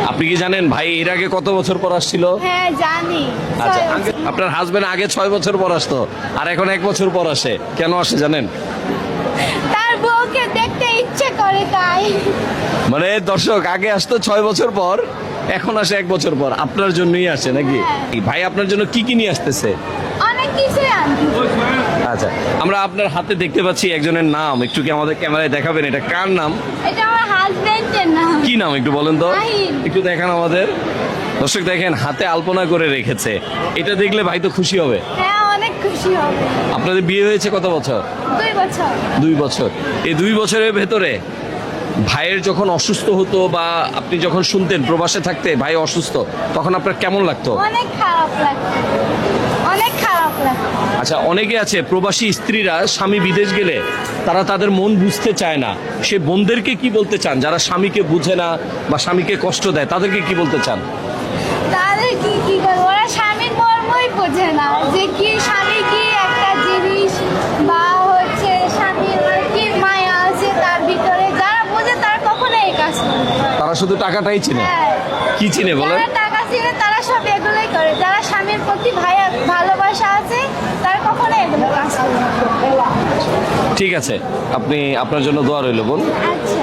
আপনি কি জানেন ভাই এর আগে কত বছর পর আসছিল? হ্যাঁ জানি। আচ্ছা, 6 বছর। আপনার হাজবেন্ড আগে 6 বছর পর আসতো আর এখন 1 বছর পর আসে, কেন আসে জানেন? তার বউকে দেখতে ইচ্ছে করে তাই। মানে দর্শক আগে আসতো 6 বছর পর, এখন আসে 1 বছর পর। আপনার জন্যই আসে নাকি? হ্যাঁ। ভাই আপনার জন্য কি কি নিয়ে আসতেছে? অনেক কিছুই আনতে। আচ্ছা, আমরা আপনার হাতে দেখতে পাচ্ছি একজনের নাম, একটু কি আমাদের ক্যামেরায় দেখাবেন? এটা কার নাম? এটা আমার হাজবেন্ডের নাম। কি নাম একটু বলেন তো? মাহিন। একটু দেখান আমাদের। দর্শক দেখেন হাতে আলপনা করে রেখেছে, এটা দেখলে ভাই তো খুশি হবে। হ্যাঁ অনেক খুশি হবে। আপনাদের বিয়ে হয়েছে কত বছর? 2 বছর। 2 বছর। এই 2 বছরের ভেতরে ভাইয়ের যখন অসুস্থ হতো বা আপনি যখন শুনতেন প্রবাসে থাকতে ভাই অসুস্থ, তখন আপনার কেমন লাগতো? অনেক খারাপ লাগে। অনেক খারাপ লাগে। আচ্ছা, অনেকে আছে প্রবাসী স্ত্রীরা স্বামী বিদেশ গেলে তারা তাদের মন বুঝতে চায় না, সে বোনদেরকে কি বলতে চান যারা স্বামীকে বুঝে না বা স্বামীকে কষ্ট দেয়, তাদেরকে কি বলতে চান? তাদের কি করবো, ওরা স্বামীর মর্মই বোঝে না যে কি স্বামী কি একটা জিনিস বা হচ্ছে স্বামীর কি মায়া আছে তার ভিতরে, যারা বোঝে তারা কখনো এই কাজ করে না। তারা শুধু টাকাটাই চিনে। হ্যাঁ। কি চিনে বলেন? যারা টাকা ছিল তারা সব এগুলোই করে, যারা স্বামীর প্রতি ভালোবাসা আছে তারা কখনো এগুলো কাজ করে না। ঠিক আছে, আপনি আপনার জন্য দোয়া রইল বোন। আচ্ছা।